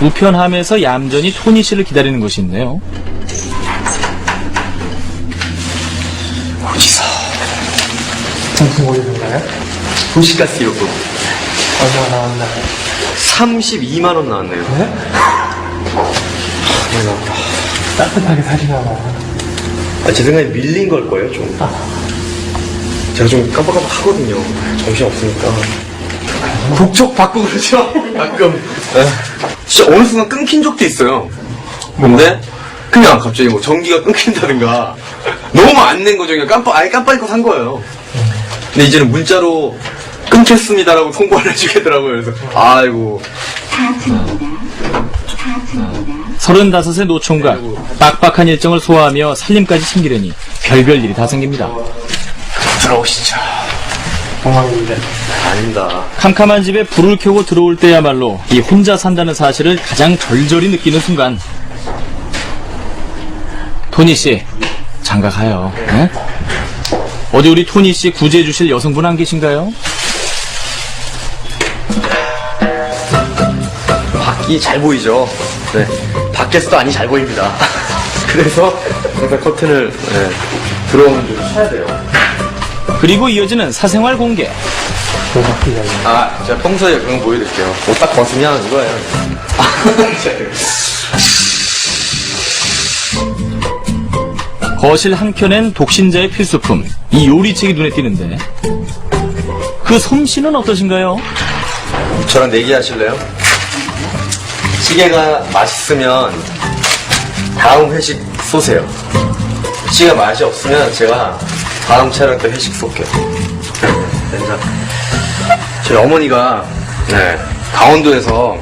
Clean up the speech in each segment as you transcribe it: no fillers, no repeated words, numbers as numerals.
우편함에서 얌전히 토니 씨를 기다리는 것이 있네요. 어디서? 상품 올리는가요? 도시가스 요금 얼마 나왔나요? 32만원 나왔네요. 네? 많이 나왔다. 따뜻하게 사시나 봐요. 제 생각에 밀린 걸 거예요, 좀. 제가 좀 깜빡깜빡 하거든요. 정신 없으니까. 국적 바꾸고 그러죠? 가끔. 진짜 어느 순간 끊긴 적도 있어요. 근데, 그냥 갑자기 뭐 전기가 끊긴다든가. 너무 안 낸 거죠. 그냥 아예 깜빡 잊고 산 거예요. 근데 이제는 문자로 끊겼습니다라고 통보를 해주겠더라고요. 그래서, 아이고. 35의 노총각, 빡빡한 일정을 소화하며 살림까지 챙기려니 별별 일이 다 생깁니다. 들어오시죠. 동항인데. 아닙니다. 캄캄한 집에 불을 켜고 들어올 때야말로 이 혼자 산다는 사실을 가장 절절히 느끼는 순간. 토니 씨, 장가 가요. 네? 어디 우리 토니 씨 구제해 주실 여성분 안 계신가요? 밖이 잘 보이죠? 네. 밖에서도 안이 잘 보입니다. 그래서 항상 커튼을 들어오는 데로 쳐야 돼요. 그리고 이어지는 사생활 공개. 제가 평소에 그런 거 보여드릴게요. 옷 딱 벗으면 이거예요. 거실 한켠엔 독신자의 필수품, 이 요리책이 눈에 띄는데 그 솜씨는 어떠신가요? 저랑 내기하실래요? 찌개가 맛있으면 다음 회식 쏘세요. 찌개가 맛이 없으면 제가 다음 촬영 때 회식 쏠게요. 저희 어머니가 강원도에서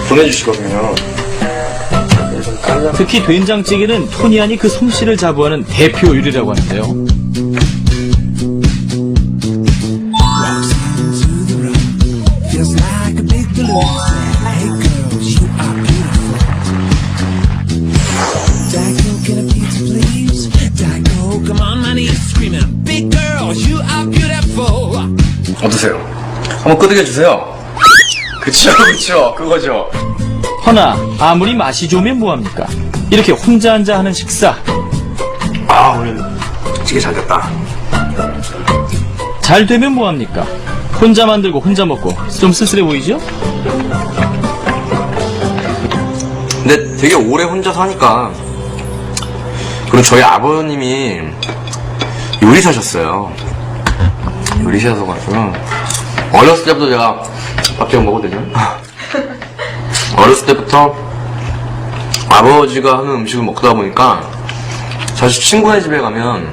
보내주시거든요. 특히 된장찌개는 토니안이 그 솜씨를 자부하는 대표 요리라고 하는데요. 어떠세요? 한번 끄덕여주세요. 그쵸, 그거죠. 허나 아무리 맛이 좋으면 뭐합니까? 이렇게 혼자 앉아 하는 식사. 오늘 찌개 잘 됐다. 잘 되면 뭐합니까? 혼자 만들고 혼자 먹고 좀 쓸쓸해 보이죠? 근데 되게 오래 혼자 사니까. 그리고 저희 아버님이 요리사셨어요. 요리사셔가지고 어렸을 때부터 제가 밥제가 먹거든요. 어렸을 때부터 아버지가 하는 음식을 먹다 보니까 사실 친구네 집에 가면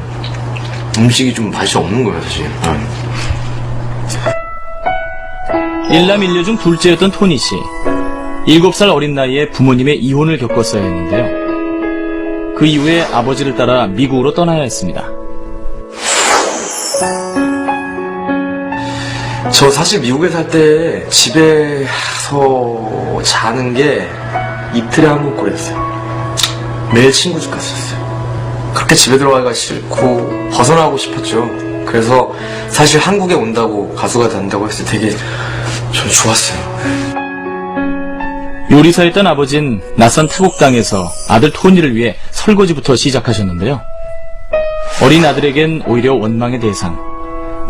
음식이 좀 맛이 없는 거예요, 사실. 일남 일녀 중 둘째였던 토니 씨. 7살 어린 나이에 부모님의 이혼을 겪었어야 했는데요. 그 이후에 아버지를 따라 미국으로 떠나야 했습니다. 저 사실 미국에 살 때 집에서 자는 게 이틀에 한 번 꼴이었어요. 매일 친구 집 갔었어요. 그렇게 집에 들어가기가 싫고 벗어나고 싶었죠. 그래서 사실 한국에 온다고 가수가 된다고 했을 때 되게 전 좋았어요. 요리사였던 아버진 낯선 타국 땅에서 아들 토니를 위해 설거지부터 시작하셨는데요. 어린 아들에겐 오히려 원망의 대상,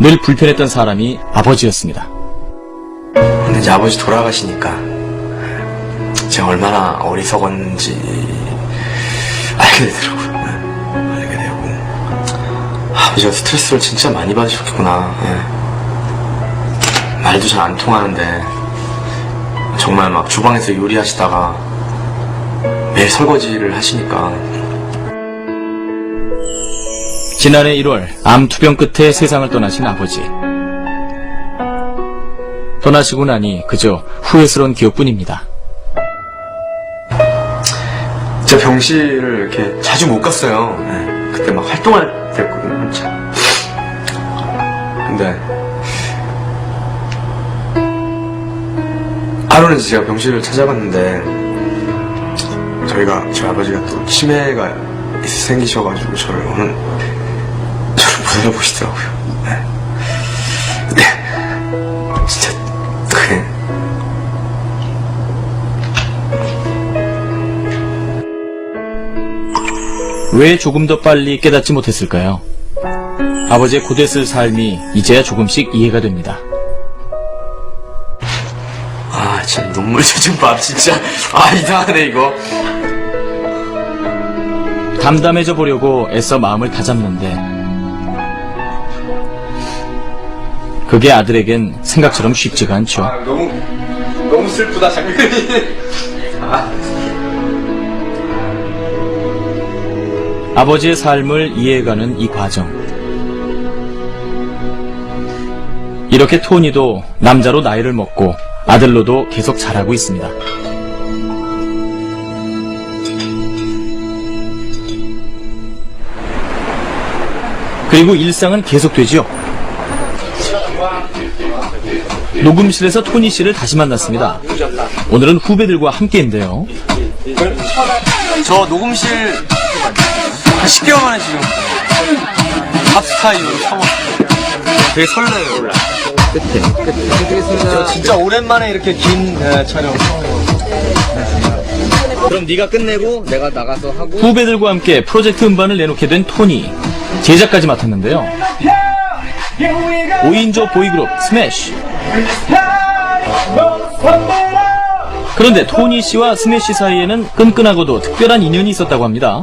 늘 불편했던 사람이 아버지였습니다. 근데 이제 아버지 돌아가시니까 제가 얼마나 어리석었는지 알게 되더라고요. 알게 되고 아버지가 스트레스를 진짜 많이 받으셨구나. 말도 잘 안 통하는데 정말 막 주방에서 요리하시다가 매일 설거지를 하시니까. 지난해 1월 암 투병 끝에 세상을 떠나신 아버지. 떠나시고 나니 그저 후회스러운 기억뿐입니다. 제가 병실을 이렇게 자주 못 갔어요. 그때 막 활동할 때였거든요, 한참. 근데 하루는 제가 병실을 찾아갔는데 저희 아버지가 또 치매가 생기셔가지고 저를 못 알아보시더라고요. 진짜 그게 왜 조금 더 빨리 깨닫지 못했을까요? 아버지의 고됐을 삶이 이제야 조금씩 이해가 됩니다. 아, 진짜 눈물 젖은 밥, 진짜. 아, 이상하네, 이거. 담담해져 보려고 애써 마음을 다잡는데 그게 아들에겐 생각처럼 쉽지가 않죠. 아, 너무 슬프다, 장면이. 아버지의 삶을 이해해가는 이 과정. 이렇게 토니도 남자로 나이를 먹고 아들로도 계속 자라고 있습니다. 그리고 일상은 계속되죠. 녹음실에서 토니 씨를 다시 만났습니다. 오늘은 후배들과 함께인데요. 저 녹음실 한 10개월 만에 지금 팝스타이로 처음 왔어요. 되게 설레요. 저 진짜 오랜만에 이렇게 긴 촬영. 그럼 네가 끝내고 내가 나가서 하고. 후배들과 함께 프로젝트 음반을 내놓게 된 토니. 제작까지 맡았는데요. 5인조 보이그룹 스매시. 그런데 토니 씨와 스매시 사이에는 끈끈하고도 특별한 인연이 있었다고 합니다.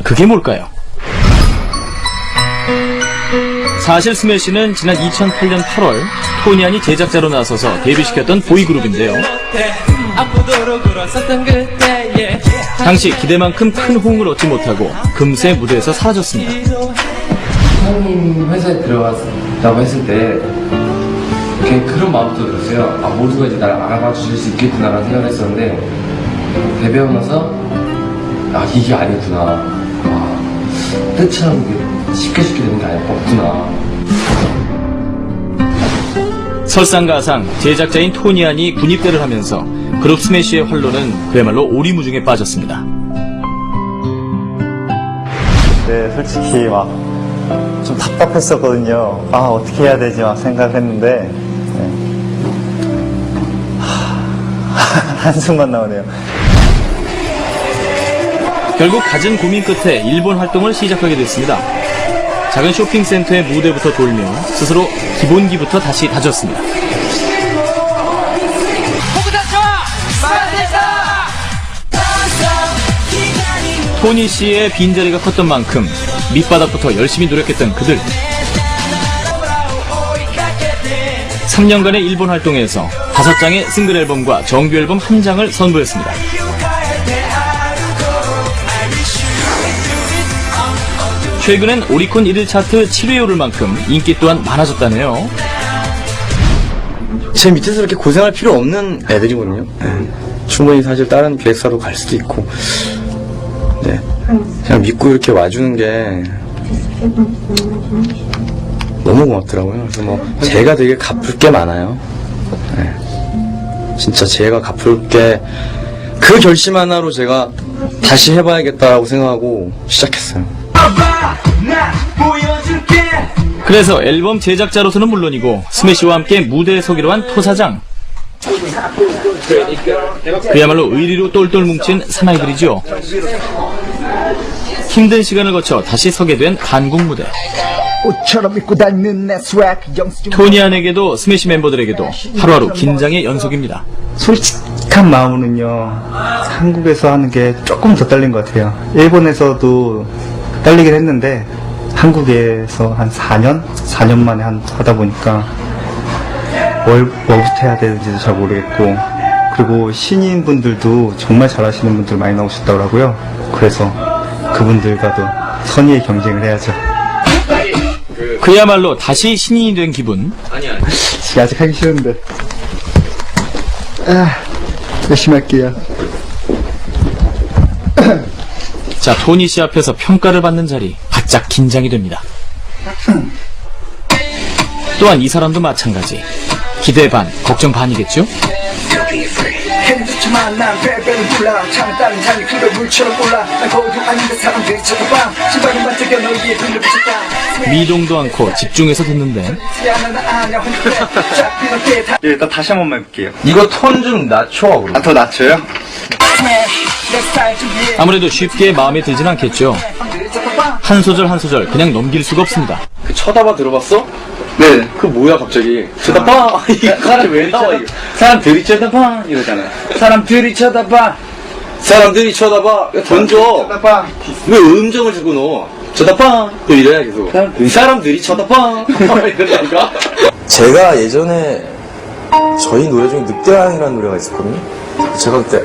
그게 뭘까요? 사실 스매시는 지난 2008년 8월 토니안이 제작자로 나서서 데뷔시켰던 보이그룹인데요. 당시 기대만큼 큰 호응을 얻지 못하고 금세 무대에서 사라졌습니다. 형님 회사에 들어갔다고 했을 때 그냥 그런 마음도 들었어요. 아, 모두가 이제 나를 알아봐 주실 수 있겠구나라는 생각을 했었는데 데뷔하고 나서 아, 이게 아니구나. 아, 뜻처럼 이게 쉽게 되는 게 없구나. 설상가상 제작자인 토니안이 군입대를 하면서 그룹 스매시의 활로는 그야말로 오리무중에 빠졌습니다. 네, 솔직히 막 좀 답답했었거든요. 아, 어떻게 해야 되지 막 생각했는데 한숨만 나오네요. 결국 갖은 고민 끝에 일본 활동을 시작하게 됐습니다. 작은 쇼핑센터의 무대부터 돌며 스스로 기본기부터 다시 다졌습니다. 토니 씨의 빈자리가 컸던 만큼 밑바닥부터 열심히 노력했던 그들. 3년간의 일본 활동에서 5장의 싱글 앨범과 정규 앨범 1장을 선보였습니다. 최근엔 오리콘 1일 차트 7위에 오를 만큼 인기 또한 많아졌다네요. 제 밑에서 이렇게 고생할 필요 없는 애들이거든요. 네. 충분히 사실 다른 기획사로 갈 수도 있고, 네. 그냥 믿고 이렇게 와주는 게 너무 고맙더라고요. 그래서 뭐 제가 되게 갚을 게 많아요. 네. 진짜 제가 갚을 게 그 결심 하나로 제가 다시 해봐야겠다라고 생각하고 시작했어요. 그래서 앨범 제작자로서는 물론이고 스매시와 함께 무대에 서기로 한 토사장. 그야말로 의리로 똘똘 뭉친 사나이들이죠. 힘든 시간을 거쳐 다시 서게 된 한국 무대. 토니안에게도 스매시 멤버들에게도 하루하루 긴장의 연속입니다. 솔직한 마음으로는요, 한국에서 하는 게 조금 더 떨린 것 같아요. 일본에서도 떨리긴 했는데 한국에서 한 4년 만에 하다 보니까 뭐부터 해야 되는지도 잘 모르겠고, 그리고 신인분들도 정말 잘하시는 분들 많이 나오셨더라고요. 그래서 그분들과도 선의의 경쟁을 해야죠. 그야말로 다시 신인이 된 기분. 아직 하기 싫은데. 열심히 할게요. 자, 토니 씨 앞에서 평가를 받는 자리 바짝 긴장이 됩니다. 또한 이 사람도 마찬가지. 기대 반, 걱정 반이겠죠? 미동도 않고 집중해서 듣는데 일단 다시 한 번만 해볼게요. 이거 톤 좀 낮춰. 더 낮춰요? 아무래도 쉽게 마음에 들진 않겠죠. 한 소절 한 소절 그냥 넘길 수가 없습니다. 그 쳐다봐 들어봤어? 네. 그 뭐야 갑자기? 쳐다봐. 이 사람 왜 나와 이거? 사람들이 쳐다봐 이러잖아요. 사람들이 쳐다봐. 사람들이 쳐다봐. 야, 던져. 쳐다봐. 왜 음정을 자꾸 넣어? 쳐다봐. 또 이래야 계속. 사람들이 쳐다봐. 이러다니까. 제가 예전에 저희 노래 중에 늑대왕이라는 노래가 있었거든요. 제가 그때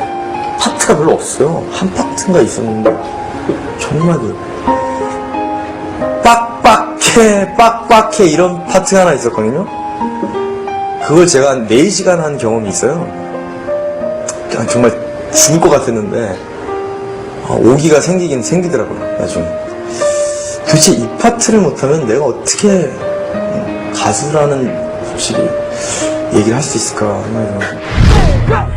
파트가 별로 없어요. 한 파트인가 있었는데 정말 빡빡해 이런 파트가 하나 있었거든요. 그걸 제가 한 4시간 한 경험이 있어요. 그냥 정말 죽을 것 같았는데 오기가 생기긴 생기더라고요. 나중에 도대체 이 파트를 못하면 내가 어떻게 가수라는 솔직히 얘기를 할 수 있을까 생각이 들어요.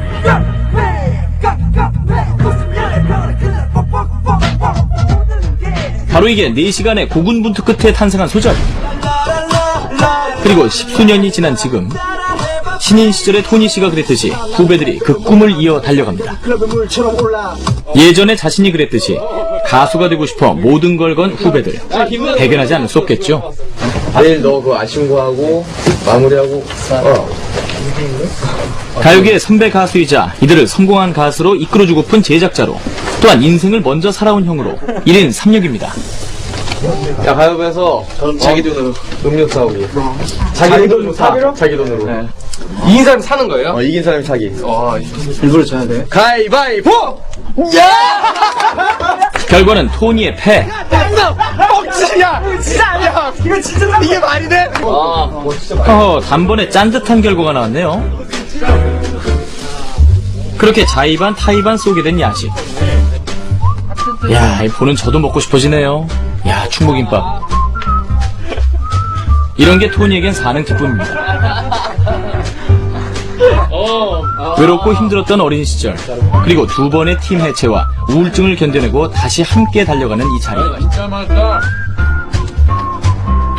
바로 이게 4시간의 고군분투 끝에 탄생한 소절. 그리고 10수년이 지난 지금 신인 시절의 토니 씨가 그랬듯이 후배들이 그 꿈을 이어 달려갑니다. 예전에 자신이 그랬듯이 가수가 되고 싶어 모든 걸 건 후배들. 대견하지 않을 수 없겠죠. 내일 너 그거 아쉬운 거 하고 마무리하고 가요계의 선배 가수이자 이들을 성공한 가수로 이끌어주고픈 제작자로 또한 인생을 먼저 살아온 형으로 1인 3역입니다. 야 가요부에서 자기 돈으로 음료 사오기. 자기 돈으로 사. 자기 돈으로. 이긴 사람이 사는 거예요? 이긴 사람이 사기. 일부러 져야 돼. 가위바위보. 결과는 토니의 패. 이게 말이 돼? 허허, 단번에 짠듯한 결과가 나왔네요. 그렇게 자의반 타의반 쏘게 된 야식. 야, 이 보는 저도 먹고 싶어지네요. 야, 충무김밥. 이런 게 토니에겐 사는 기쁨입니다. 외롭고 힘들었던 어린 시절, 그리고 2번의 팀 해체와 우울증을 견뎌내고 다시 함께 달려가는 이 자리.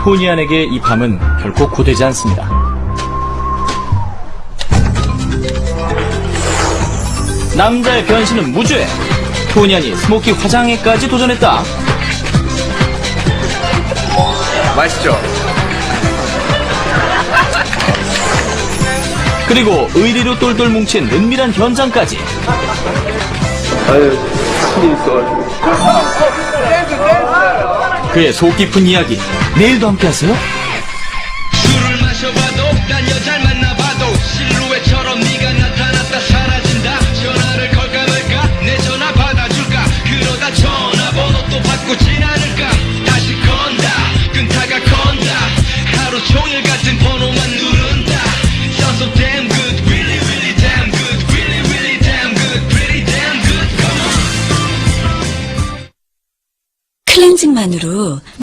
토니 안에게 이 밤은 결코 고되지 않습니다. 남자의 변신은 무죄. 토니 안이 스모키 화장에까지 도전했다. 맛있죠? 그리고 의리로 똘똘 뭉친 은밀한 현장까지. 아유 힘이 있어가지고. 그의 속 깊은 이야기, 내일도 함께 하세요. 술을 마셔봐도 난 여잘 만나봐도 실루엣처럼 네가 나타났다 사라진다. 전화를 걸까 말까 내 전화 받아줄까 그러다 전화번호 또 바꾸진 않을까. 다시 건다 끊다가 건다 하루 종일 같은 번호만 누른다. Sounds so damn good really really damn good really really damn good pretty damn good come on. 클렌징만으로